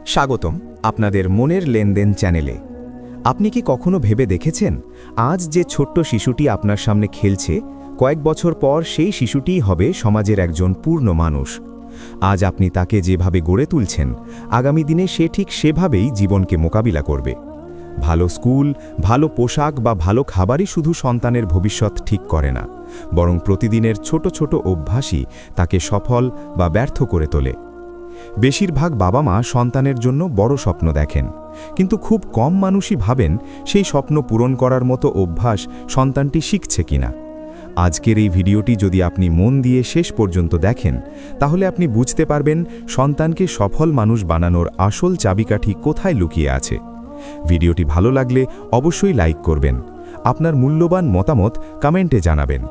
স্বাগতম আপনাদের মনের লেনদেন চ্যানেলে। আপনি কি কখনো ভেবে দেখেছেন আজ যে ছোট্ট শিশুটি আপনার সামনে খেলছে, কয়েক বছর পর সেই শিশুটিই হবে সমাজের একজন পূর্ণ মানুষ। আজ আপনি তাকে যেভাবে গড়ে তুলছেন, আগামী দিনে সে ঠিক সেভাবেই জীবনকে মোকাবিলা করবে। ভালো স্কুল, ভালো পোশাক বা ভালো খাবারই শুধু সন্তানের ভবিষ্যৎ ঠিক করে না, বরং প্রতিদিনের ছোট ছোট অভ্যাসই তাকে সফল বা ব্যর্থ করে তোলে। বেশিরভাগ বাবা মা সন্তানের জন্য বড় স্বপ্ন দেখেন, কিন্তু খুব কম মানুষই ভাবেন সেই স্বপ্ন পূরণ করার মতো অভ্যাস সন্তানটি শিখছে কিনা। আজকের এই ভিডিওটি যদি আপনি মন দিয়ে শেষ পর্যন্ত দেখেন, তাহলে আপনি বুঝতে পারবেন সন্তানকে সফল মানুষ বানানোর আসল চাবিকাঠি কোথায় লুকিয়ে আছে। ভিডিওটি ভালো লাগলে অবশ্যই লাইক করবেন, আপনার মূল্যবান মতামত কমেন্টে জানাবেন,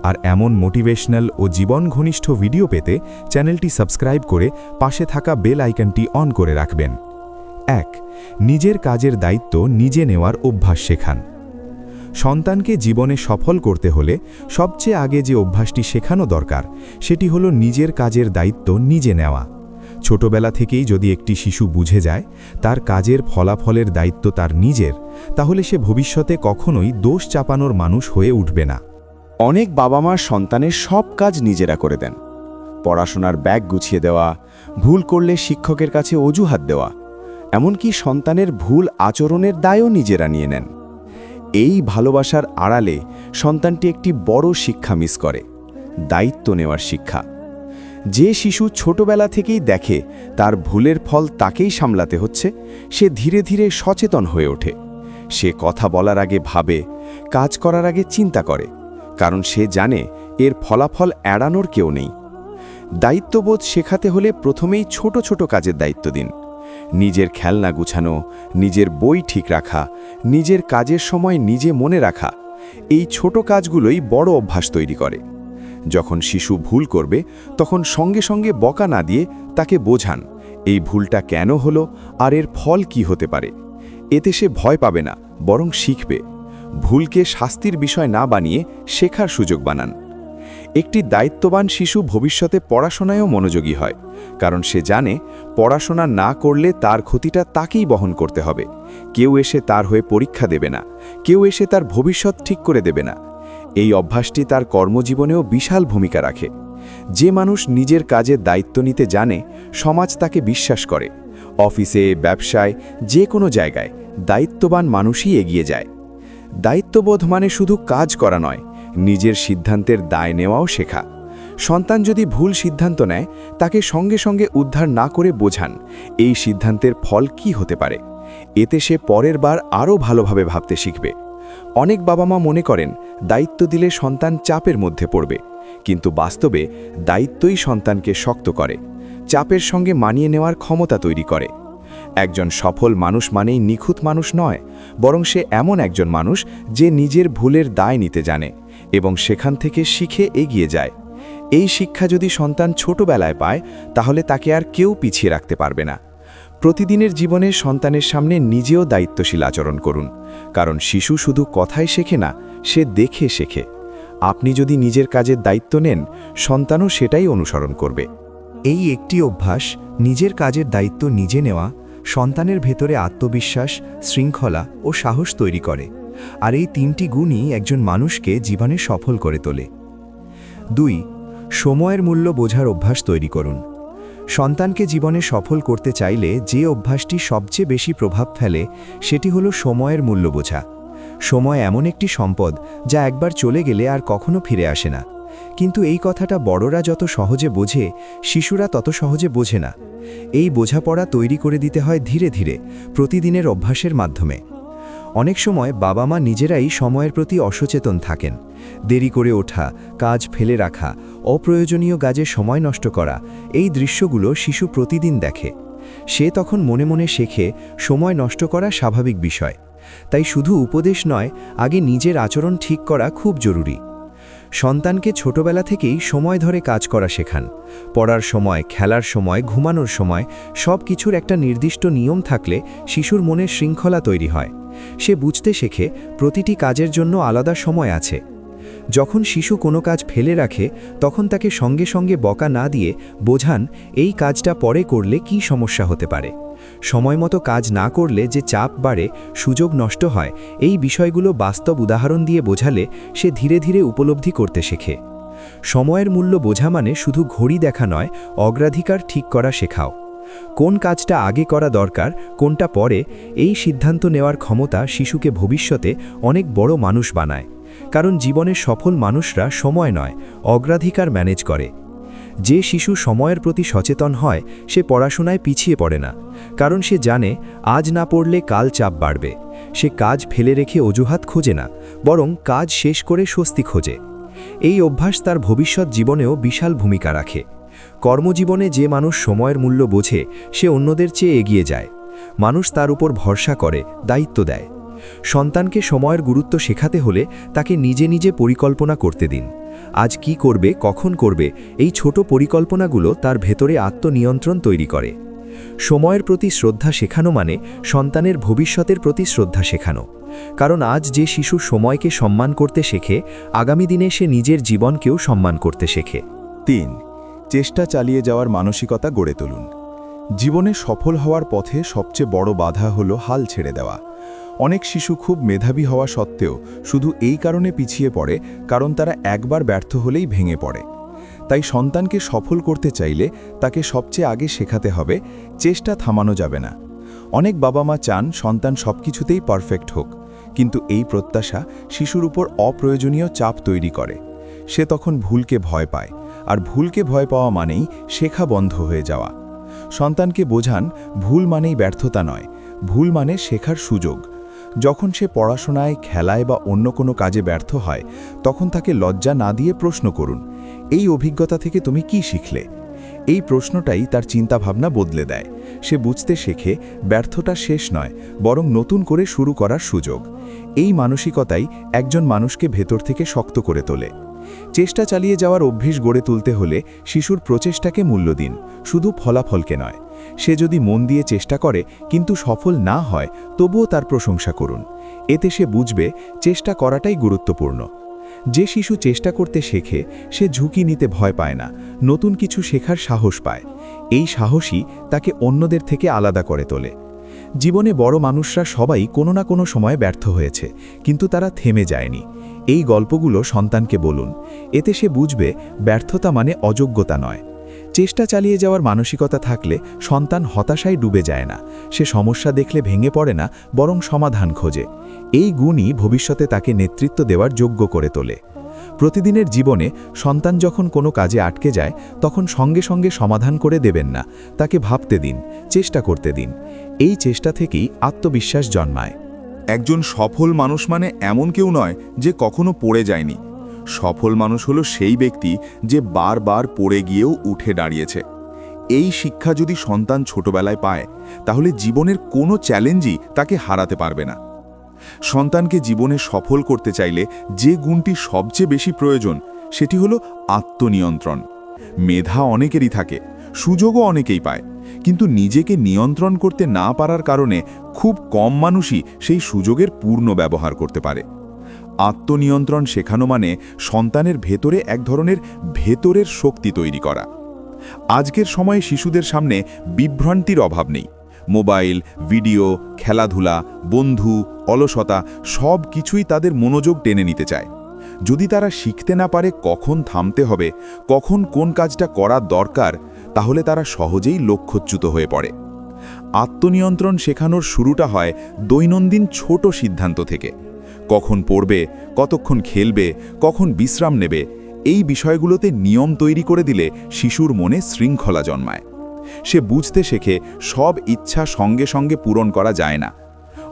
আর এমন মোটিভেশনাল ও জীবন ঘনিষ্ঠ ভিডিও পেতে চ্যানেলটি সাবস্ক্রাইব করে পাশে থাকা বেল আইকনটি অন করে রাখবেন। 1. নিজের কাজের দায়িত্ব নিজে নেওয়ার অভ্যাস শেখান। সন্তানকে জীবনে সফল করতে হলে সবচেয়ে আগে যে অভ্যাসটি শেখানো দরকার, সেটি হলো নিজের কাজের দায়িত্ব নিজে নেওয়া। ছোটবেলা থেকেই যদি একটি শিশু বুঝে যায় তার কাজের ফলাফলের দায়িত্ব তার নিজের, তাহলে সে ভবিষ্যতে কখনোই দোষ চাপানোর মানুষ হয়ে উঠবে না। অনেক বাবা মা সন্তানের সব কাজ নিজেরা করে দেন। পড়াশোনার ব্যাগ গুছিয়ে দেওয়া, ভুল করলে শিক্ষকের কাছে অজুহাত দেওয়া, এমনকি সন্তানের ভুল আচরণের দায়ও নিজেরা নিয়ে নেন। এই ভালোবাসার আড়ালে সন্তানটি একটি বড় শিক্ষা মিস করে, দায়িত্ব নেওয়ার শিক্ষা। যে শিশু ছোটবেলা থেকেই দেখে তার ভুলের ফল তাকেই সামলাতে হচ্ছে, সে ধীরে ধীরে সচেতন হয়ে ওঠে। সে কথা বলার আগে ভাবে, কাজ করার আগে চিন্তা করে, কারণ সে জানে এর ফলাফল এড়ানোর কেউ নেই। দায়িত্ববোধ শেখাতে হলে প্রথমেই ছোট ছোট কাজের দায়িত্ব দিন। নিজের খেলনা গুছানো, নিজের বই ঠিক রাখা, নিজের কাজের সময় নিজে মনে রাখা, এই ছোট কাজগুলোই বড় অভ্যাস তৈরি করে। যখন শিশু ভুল করবে, তখন সঙ্গে সঙ্গে বকা না দিয়ে তাকে বোঝান এই ভুলটা কেন হলো আর এর ফল কি হতে পারে। এতে সে ভয় পাবে না, বরং শিখবে। ভুলকে শাস্তির বিষয় না বানিয়ে শেখার সুযোগ বানান। একটি দায়িত্ববান শিশু ভবিষ্যতে পড়াশোনায়ও মনোযোগী হয়, কারণ সে জানে পড়াশোনা না করলে তার ক্ষতিটা তাকেই বহন করতে হবে। কেউ এসে তার হয়ে পরীক্ষা দেবে না, কেউ এসে তার ভবিষ্যৎ ঠিক করে দেবে না। এই অভ্যাসটি তার কর্মজীবনেও বিশাল ভূমিকা রাখে। যে মানুষ নিজের কাজের দায়িত্ব নিতে জানে, সমাজ তাকে বিশ্বাস করে। অফিসে, ব্যবসায়, যে কোনো জায়গায় দায়িত্ববান মানুষই এগিয়ে যায়। দায়িত্ববোধ মানে শুধু কাজ করা নয়, নিজের সিদ্ধান্তের দায় নেওয়াও শেখা। সন্তান যদি ভুল সিদ্ধান্ত নেয়, তাকে সঙ্গে সঙ্গে উদ্ধার না করে বোঝান এই সিদ্ধান্তের ফল কি হতে পারে। এতে সে পরের বার আরও ভালোভাবে ভাবতে শিখবে। অনেক বাবা মা মনে করেন দায়িত্ব দিলে সন্তান চাপের মধ্যে পড়বে, কিন্তু বাস্তবে দায়িত্বই সন্তানকে শক্ত করে, চাপের সঙ্গে মানিয়ে নেওয়ার ক্ষমতা তৈরি করে। একজন সফল মানুষ মানেই নিখুঁত মানুষ নয়, বরং সে এমন একজন মানুষ যে নিজের ভুলের দায় নিতে জানে এবং সেখান থেকে শিখে এগিয়ে যায়। এই শিক্ষা যদি সন্তান ছোটবেলায় পায়, তাহলে তাকে আর কেউ পিছিয়ে রাখতে পারবে না। প্রতিদিনের জীবনে সন্তানের সামনে নিজেও দায়িত্বশীল আচরণ করুন, কারণ শিশু শুধু কথাই শেখে না, সে দেখে শেখে। আপনি যদি নিজের কাজের দায়িত্ব নেন, সন্তানও সেটাই অনুসরণ করবে। এই একটি অভ্যাস, নিজের কাজের দায়িত্ব নিজে নেওয়া, সন্তানের ভেতরে আত্মবিশ্বাস, শৃঙ্খলা ও সাহস তৈরি করে, আর এই তিনটি গুণই একজন মানুষকে জীবনে সফল করে তোলে। 2. সময়ের মূল্য বোঝার অভ্যাস তৈরি করুন। সন্তানকে জীবনে সফল করতে চাইলে যে অভ্যাসটি সবচেয়ে বেশি প্রভাব ফেলে, সেটি হলো সময়ের মূল্য বোঝা। সময় এমন একটি সম্পদ যা একবার চলে গেলে আর কখনো ফিরে আসে না। কিন্তু এই কথাটা বড়রা যত সহজে বোঝে, শিশুরা তত সহজে বোঝে না। এই বোঝাপড়া তৈরি করে দিতে হয় ধীরে ধীরে, প্রতিদিনের অভ্যাসের মাধ্যমে। অনেক সময় বাবা মা নিজেরাই সময়ের প্রতি অসচেতন থাকেন। দেরি করে ওঠা, কাজ ফেলে রাখা, অপ্রয়োজনীয় কাজে সময় নষ্ট করা, এই দৃশ্যগুলো শিশু প্রতিদিন দেখে। সে তখন মনে মনে শেখে সময় নষ্ট করা স্বাভাবিক বিষয়। তাই শুধু উপদেশ নয়, আগে নিজের আচরণ ঠিক করা খুব জরুরি। সন্তানকে ছোটবেলা থেকেই সময় ধরে কাজ করা শেখান। পড়ার সময়, খেলার সময়, ঘুমানোর সময় সব কিছুর একটা নির্দিষ্ট নিয়ম থাকলে শিশুর মনে শৃঙ্খলা তৈরি হয়। সে বুঝতে শেখে প্রতিটি কাজের জন্য আলাদা সময় আছে। যখন শিশু কোনো কাজ ফেলে রাখে, তখন তাকে সঙ্গে সঙ্গে বকা না দিয়ে বোঝান এই কাজটা পরে করলে কি সমস্যা হতে পারে। সময়মতো কাজ না করলে যে চাপ বাড়ে, সুযোগ নষ্ট হয়, এই বিষয়গুলো বাস্তব উদাহরণ দিয়ে বোঝালে সে ধীরে ধীরে উপলব্ধি করতে শেখে। সময়ের মূল্য বোঝা মানে শুধু ঘড়ি দেখা নয়, অগ্রাধিকার ঠিক করা শেখাও। কোন কাজটা আগে করা দরকার, কোনটা পরে, এই সিদ্ধান্ত নেওয়ার ক্ষমতা শিশুকে ভবিষ্যতে অনেক বড় মানুষ বানায়। কারণ জীবনের সফল মানুষরা সময় নয়, অগ্রাধিকার ম্যানেজ করে। যে শিশু সময়ের প্রতি সচেতন হয় সে পড়াশোনায় পিছিয়ে পড়ে না, কারণ সে জানে আজ না পড়লে কাল চাপ বাড়বে। সে কাজ ফেলে রেখে অজুহাত খোঁজে না, বরং কাজ শেষ করে স্বস্তি খোঁজে। এই অভ্যাস তার ভবিষ্যৎ জীবনেও বিশাল ভূমিকা রাখে। কর্মজীবনে যে মানুষ সময়ের মূল্য বোঝে সে অন্যদের চেয়ে এগিয়ে যায়। মানুষ তার উপর ভরসা করে, দায়িত্ব দেয়। সন্তানকে সময়ের গুরুত্ব শেখাতে হলে তাকে নিজে নিজে পরিকল্পনা করতে দিন। আজ কি করবে, কখন করবে, এই ছোট পরিকল্পনাগুলো তার ভেতরে আত্মনিয়ন্ত্রণ তৈরি করে। সময়ের প্রতি শ্রদ্ধা শেখানো মানে সন্তানের ভবিষ্যতের প্রতি শ্রদ্ধা শেখানো। কারণ আজ যে শিশু সময়কে সম্মান করতে শেখে, আগামী দিনে সে নিজের জীবনকেও সম্মান করতে শেখে। 3. চেষ্টা চালিয়ে যাওয়ার মানসিকতা গড়ে তুলুন। জীবনে সফল হওয়ার পথে সবচেয়ে বড় বাধা হলো হাল ছেড়ে দেওয়া। অনেক শিশু খুব মেধাবী হওয়া সত্ত্বেও শুধু এই কারণে পিছিয়ে পড়ে কারণ তারা একবার ব্যর্থ হলেই ভেঙে পড়ে। তাই সন্তানকে সফল করতে চাইলে তাকে সবচেয়ে আগে শেখাতে হবে চেষ্টা থামানো যাবে না। অনেক বাবা মা চান সন্তান সবকিছুতেই পারফেক্ট হোক, কিন্তু এই প্রত্যাশা শিশুর উপর অপ্রয়োজনীয় চাপ তৈরি করে। সে তখন ভুলকে ভয় পায়, আর ভুলকে ভয় পাওয়া মানেই শেখা বন্ধ হয়ে যাওয়া। সন্তানকে বোঝান ভুল মানেই ব্যর্থতা নয়, ভুল মানে শেখার সুযোগ। যখন সে পড়াশোনায়, খেলায় বা অন্য কোনো কাজে ব্যর্থ হয়, তখন তাকে লজ্জা না দিয়ে প্রশ্ন করুন, এই অভিজ্ঞতা থেকে তুমি কি শিখলে? এই প্রশ্নটাই তার চিন্তাভাবনা বদলে দেয়। সে বুঝতে শেখে ব্যর্থতা শেষ নয়, বরং নতুন করে শুরু করার সুযোগ। এই মানসিকতাই একজন মানুষকে ভেতর থেকে শক্ত করে তোলে। চেষ্টা চালিয়ে যাওয়ার অভ্যাস গড়ে তুলতে হলে শিশুর প্রচেষ্টাকে মূল্য দিন, শুধু ফলাফলকে নয়। সে যদি মন দিয়ে চেষ্টা করে কিন্তু সফল না হয়, তবুও তার প্রশংসা করুন। এতে সে বুঝবে চেষ্টা করাটাই গুরুত্বপূর্ণ। যে শিশু চেষ্টা করতে শেখে সে ঝুঁকি নিতে ভয় পায় না, নতুন কিছু শেখার সাহস পায়। এই সাহসই তাকে অন্যদের থেকে আলাদা করে তোলে। জীবনে বড় মানুষরা সবাই কোনো না কোনো সময় ব্যর্থ হয়েছে, কিন্তু তারা থেমে যায়নি। এই গল্পগুলো সন্তানকে বলুন, এতে সে বুঝবে ব্যর্থতা মানে অযোগ্যতা নয়। চেষ্টা চালিয়ে যাওয়ার মানসিকতা থাকলে সন্তান হতাশায় ডুবে যায় না। সে সমস্যা দেখলে ভেঙে পড়ে না, বরং সমাধান খোঁজে। এই গুণই ভবিষ্যতে তাকে নেতৃত্ব দেওয়ার যোগ্য করে তোলে। প্রতিদিনের জীবনে সন্তান যখন কোনো কাজে আটকে যায়, তখন সঙ্গে সঙ্গে সমাধান করে দেবেন না, তাকে ভাবতে দিন, চেষ্টা করতে দিন। এই চেষ্টা থেকেই আত্মবিশ্বাস জন্মায়। একজন সফল মানুষ মানে এমন কেউ নয় যে কখনো পড়ে যায়নি। সফল মানুষ হলো সেই ব্যক্তি যে বারবার পড়ে গিয়েও উঠে দাঁড়িয়েছে। এই শিক্ষা যদি সন্তান ছোটবেলায় পায়, তাহলে জীবনের কোনো চ্যালেঞ্জই তাকে হারাতে পারবে না। সন্তানকে জীবনে সফল করতে চাইলে যে গুণটি সবচেয়ে বেশি প্রয়োজন সেটি হলো আত্মনিয়ন্ত্রণ। মেধা অনেকেরই থাকে, সুযোগও অনেকেই পায়, কিন্তু নিজেকে নিয়ন্ত্রণ করতে না পারার কারণে খুব কম মানুষই সেই সুযোগের পূর্ণ ব্যবহার করতে পারে। আত্মনিয়ন্ত্রণ শেখানো মানে সন্তানের ভেতরে এক ধরনের ভেতরের শক্তি তৈরি করা। আজকের সময়ে শিশুদের সামনে বিভ্রান্তির অভাব নেই। মোবাইল, ভিডিও, খেলাধুলা, বন্ধু, অলসতা সব কিছুই তাদের মনোযোগ টেনে নিতে চায়। যদি তারা শিখতে না পারে কখন থামতে হবে, কখন কোন কাজটা করা দরকার, তাহলে তারা সহজেই লক্ষ্যচ্যুত হয়ে পড়ে। আত্মনিয়ন্ত্রণ শেখানোর শুরুটা হয় দৈনন্দিন ছোট সিদ্ধান্ত থেকে। কখন পড়বে, কতক্ষণ খেলবে, কখন বিশ্রাম নেবে, এই বিষয়গুলোতে নিয়ম তৈরি করে দিলে শিশুর মনে শৃঙ্খলা জন্মায়। সে বুঝতে শেখে সব ইচ্ছা সঙ্গে সঙ্গে পূরণ করা যায় না।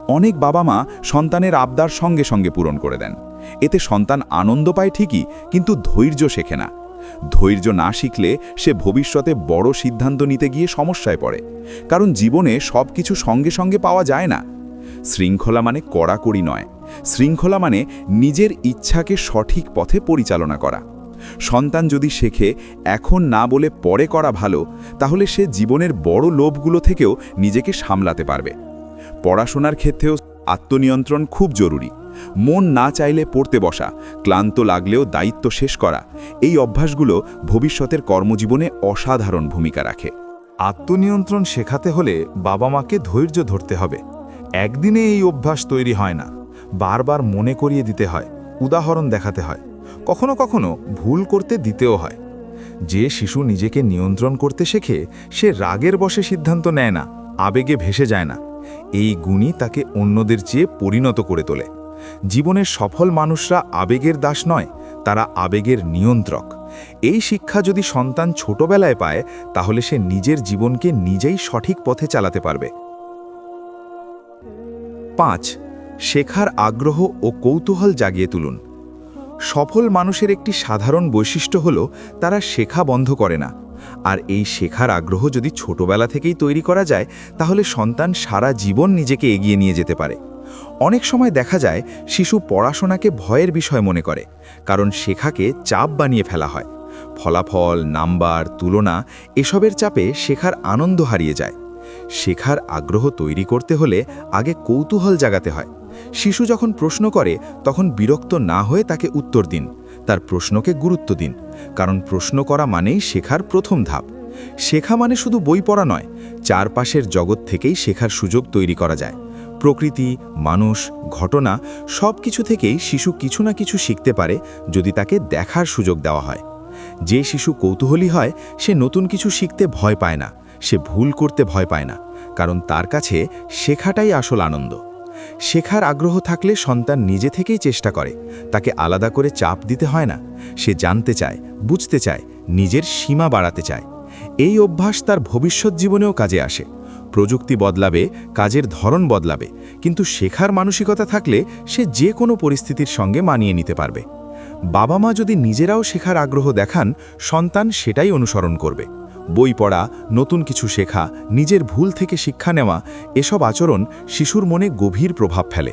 অনেক বাবা মা সন্তানের আবদার সঙ্গে সঙ্গে পূরণ করে দেন। এতে সন্তান আনন্দ পায় ঠিকই, কিন্তু ধৈর্য শেখে না। ধৈর্য না শিখলে সে ভবিষ্যতে বড় সিদ্ধান্ত নিতে গিয়ে সমস্যায় পড়ে, কারণ জীবনে সব কিছু সঙ্গে সঙ্গে পাওয়া যায় না। শৃঙ্খলা মানে কড়াকড়ি নয়, শৃঙ্খলা মানে নিজের ইচ্ছাকে সঠিক পথে পরিচালনা করা। সন্তান যদি শেখে এখন না বলে পরে করা ভালো, তাহলে সে জীবনের বড় লোভগুলো থেকেও নিজেকে সামলাতে পারবে। পড়াশোনার ক্ষেত্রেও আত্মনিয়ন্ত্রণ খুব জরুরি। মন না চাইলে পড়তে বসা, ক্লান্ত লাগলেও দায়িত্ব শেষ করা, এই অভ্যাসগুলো ভবিষ্যতের কর্মজীবনে অসাধারণ ভূমিকা রাখে। আত্মনিয়ন্ত্রণ শেখাতে হলে বাবা মাকে ধৈর্য ধরতে হবে। একদিনে এই অভ্যাস তৈরি হয় না, বারবার মনে করিয়ে দিতে হয়, উদাহরণ দেখাতে হয়, কখনো কখনো ভুল করতে দিতেও হয়। যে শিশু নিজেকে নিয়ন্ত্রণ করতে শেখে সে রাগের বশে সিদ্ধান্ত নেয় না, আবেগে ভেসে যায় না। এই গুণই তাকে অন্যদের চেয়ে পরিণত করে তোলে। জীবনের সফল মানুষরা আবেগের দাস নয়, তারা আবেগের নিয়ন্ত্রক। এই শিক্ষা যদি সন্তান ছোটবেলায় পায় তাহলে সে নিজের জীবনকে নিজেই সঠিক পথে চালাতে পারবে। 5. শেখার আগ্রহ ও কৌতূহল জাগিয়ে তুলুন। সফল মানুষের একটি সাধারণ বৈশিষ্ট্য হল তারা শেখা বন্ধ করে না। আর এই শেখার আগ্রহ যদি ছোটবেলা থেকেই তৈরি করা যায় তাহলে সন্তান সারা জীবন নিজেকে এগিয়ে নিয়ে যেতে পারে। অনেক সময় দেখা যায় শিশু পড়াশোনাকে ভয়ের বিষয় মনে করে, কারণ শেখাকে চাপ বানিয়ে ফেলা হয়। ফলাফল, নাম্বার, তুলনা এসবের চাপে শেখার আনন্দ হারিয়ে যায়। শেখার আগ্রহ তৈরি করতে হলে আগে কৌতূহল জাগাতে হয়। শিশু যখন প্রশ্ন করে তখন বিরক্ত না হয়ে তাকে উত্তর দিন, তার প্রশ্নকে গুরুত্ব দিন, কারণ প্রশ্ন করা মানেই শেখার প্রথম ধাপ। শেখা মানে শুধু বই পড়া নয়, চারপাশের জগৎ থেকেই শেখার সুযোগ তৈরি করা যায়। প্রকৃতি, মানুষ, ঘটনা সব কিছু থেকেই শিশু কিছু না কিছু শিখতে পারে যদি তাকে দেখার সুযোগ দেওয়া হয়। যে শিশু কৌতূহলী হয় সে নতুন কিছু শিখতে ভয় পায় না, সে ভুল করতে ভয় পায় না, কারণ তার কাছে শেখাটাই আসল আনন্দ। শেখার আগ্রহ থাকলে সন্তান নিজে থেকেই চেষ্টা করে, তাকে আলাদা করে চাপ দিতে হয় না। সে জানতে চায়, বুঝতে চায়, নিজের সীমা বাড়াতে চায়। এই অভ্যাস তার ভবিষ্যৎ জীবনেও কাজে আসে। প্রযুক্তি বদলাবে, কাজের ধরন বদলাবে, কিন্তু শেখার মানসিকতা থাকলে সে যে কোনো পরিস্থিতির সঙ্গে মানিয়ে নিতে পারবে। বাবা মা যদি নিজেরাও শেখার আগ্রহ দেখান, সন্তান সেটাই অনুসরণ করবে। বই পড়া, নতুন কিছু শেখা, নিজের ভুল থেকে শিক্ষা নেওয়া এসব আচরণ শিশুর মনে গভীর প্রভাব ফেলে।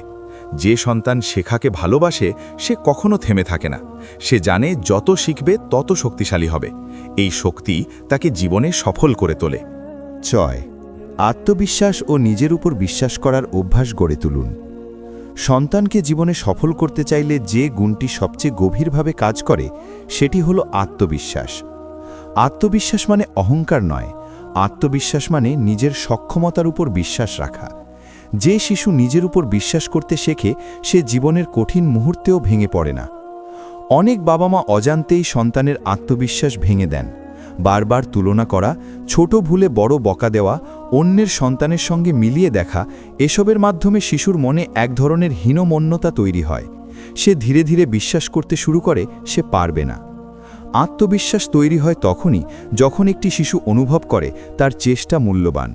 যে সন্তান শেখাকে ভালোবাসে সে কখনো থেমে থাকে না। সে জানে যত শিখবে তত শক্তিশালী হবে। এই শক্তি তাকে জীবনে সফল করে তোলে। 6. আত্মবিশ্বাস ও নিজের উপর বিশ্বাস করার অভ্যাস গড়ে তুলুন। সন্তানকে জীবনে সফল করতে চাইলে যে গুণটি সবচেয়ে গভীরভাবে কাজ করে সেটি হলো আত্মবিশ্বাস। আত্মবিশ্বাস মানে অহংকার নয়, আত্মবিশ্বাস মানে নিজের সক্ষমতার উপর বিশ্বাস রাখা। যে শিশু নিজের উপর বিশ্বাস করতে শেখে সে জীবনের কঠিন মুহূর্তেও ভেঙে পড়ে না। অনেক বাবা মা অজান্তেই সন্তানের আত্মবিশ্বাস ভেঙে দেন। বারবার তুলনা করা, ছোট ভুলে বড় বকা দেওয়া, অন্যের সন্তানের সঙ্গে মিলিয়ে দেখা এসবের মাধ্যমে শিশুর মনে এক ধরনের হীনমন্যতা তৈরি হয়। সে ধীরে ধীরে বিশ্বাস করতে শুরু করে সে পারবে না। আত্মবিশ্বাস তৈরি হয় তখনই যখন একটি শিশু অনুভব করে তার চেষ্টা মূল্যবান।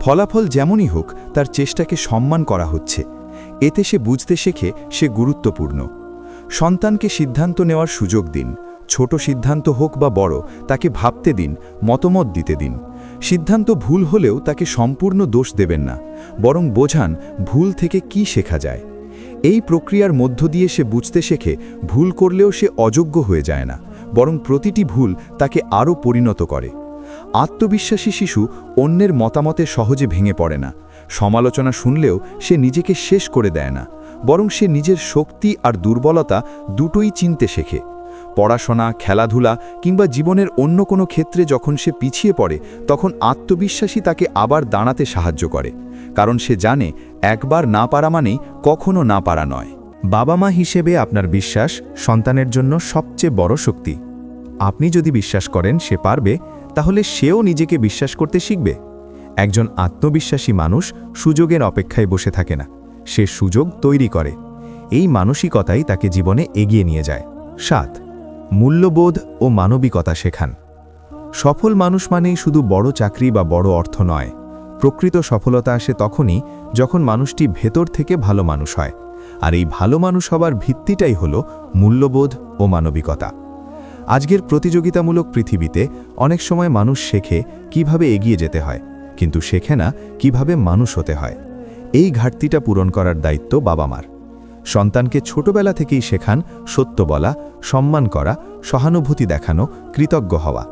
ফলাফল যেমনই হোক তার চেষ্টাকে সম্মান করা হচ্ছে। এতে সে বুঝতে শেখে সে গুরুত্বপূর্ণ। সন্তানকে সিদ্ধান্ত নেওয়ার সুযোগ দিন। ছোট সিদ্ধান্ত হোক বা বড়, তাকে ভাবতে দিন, মতামত দিতে দিন। সিদ্ধান্ত ভুল হলেও তাকে সম্পূর্ণ দোষ দেবেন না, বরং বোঝান ভুল থেকে কি শেখা যায়। এই প্রক্রিয়ার মধ্য দিয়ে সে বুঝতে শেখে ভুল করলেও সে অযোগ্য হয়ে যায় না, বরং প্রতিটি ভুল তাকে আরও পরিণত করে। আত্মবিশ্বাসী শিশু অন্যের মতামতে সহজে ভেঙে পড়ে না। সমালোচনা শুনলেও সে নিজেকে শেষ করে দেয় না, বরং সে নিজের শক্তি আর দুর্বলতা দুটোই চিনতে শেখে। পড়াশোনা, খেলাধুলা কিংবা জীবনের অন্য কোনো ক্ষেত্রে যখন সে পিছিয়ে পড়ে তখন আত্মবিশ্বাসী তাকে আবার দাঁড়াতে সাহায্য করে, কারণ সে জানে একবার না পারা মানেই কখনো না পারা নয়। বাবা মা হিসেবে আপনার বিশ্বাস সন্তানের জন্য সবচেয়ে বড় শক্তি। আপনি যদি বিশ্বাস করেন সে পারবে, তাহলে সেও নিজেকে বিশ্বাস করতে শিখবে। একজন আত্মবিশ্বাসী মানুষ সুযোগের অপেক্ষায় বসে থাকে না, সে সুযোগ তৈরি করে। এই মানসিকতাই তাকে জীবনে এগিয়ে নিয়ে যায়। 7. মূল্যবোধ ও মানবিকতা শেখান। সফল মানুষ মানেই শুধু বড় চাকরি বা বড় অর্থ নয়। প্রকৃত সফলতা আসে তখনই যখন মানুষটি ভেতর থেকে ভালো মানুষ হয়। আর এই ভালো মানুষ হবার ভিত্তিটাই হলো মূল্যবোধ ও মানবিকতা। আজকের প্রতিযোগিতামূলক পৃথিবীতে অনেক সময় মানুষ শেখে কিভাবে এগিয়ে যেতে হয়, কিন্তু শেখে না কিভাবে মানুষ হতে হয়। এই ঘাটতিটা পূরণ করার দায়িত্ব বাবা মার। সন্তানকে ছোটবেলা থেকেই শেখান সত্য বলা, সম্মান করা, সহানুভূতি দেখানো, কৃতজ্ঞ হওয়া।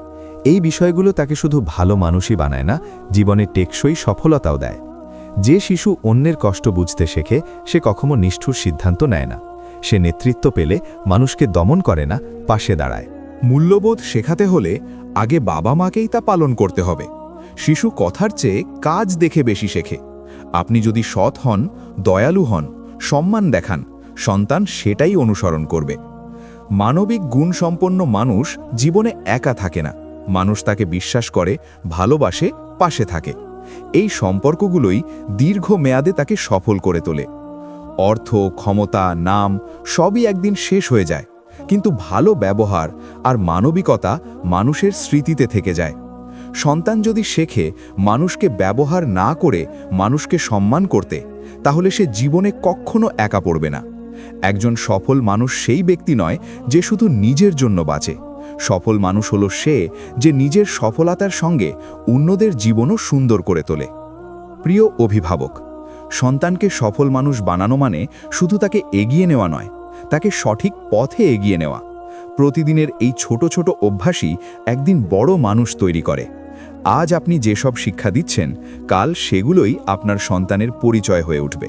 এই বিষয়গুলো তাকে শুধু ভালো মানুষই বানায় না, জীবনে টেকসই সফলতাও দেয়। যে শিশু অন্যের কষ্ট বুঝতে শেখে সে কখনো নিষ্ঠুর সিদ্ধান্ত নেয় না। সে নেতৃত্ব পেলে মানুষকে দমন করে না, পাশে দাঁড়ায়। মূল্যবোধ শেখাতে হলে আগে বাবা মাকেই তা পালন করতে হবে। শিশু কথার চেয়ে কাজ দেখে বেশি শেখে। আপনি যদি সৎ হন, দয়ালু হন, সম্মান দেখান, সন্তান সেটাই অনুসরণ করবে। মানবিক গুণসম্পন্ন মানুষ জীবনে একা থাকে না, মানুষ তাকে বিশ্বাস করে, ভালোবাসে, পাশে থাকে। এই সম্পর্কগুলোই দীর্ঘ মেয়াদে তাকে সফল করে তোলে। অর্থ, ক্ষমতা, নাম সবই একদিন শেষ হয়ে যায়, কিন্তু ভালো ব্যবহার আর মানবিকতা মানুষের স্মৃতিতে থেকে যায়। সন্তান যদি শেখে মানুষকে ব্যবহার না করে মানুষকে সম্মান করতে, তাহলে সে জীবনে কখনো একা পড়বে না। একজন সফল মানুষ সেই ব্যক্তি নয় যে শুধু নিজের জন্য বাঁচে। সফল মানুষ হলো সে যে নিজের সফলতার সঙ্গে অন্যদের জীবনও সুন্দর করে তোলে। প্রিয় অভিভাবক, সন্তানকে সফল মানুষ বানানো মানে শুধু তাকে এগিয়ে নেওয়া নয়, তাকে সঠিক পথে এগিয়ে নেওয়া। প্রতিদিনের এই ছোট ছোট অভ্যাসই একদিন বড় মানুষ তৈরি করে। আজ আপনি যেসব শিক্ষা দিচ্ছেন, কাল সেগুলোই আপনার সন্তানের পরিচয় হয়ে উঠবে।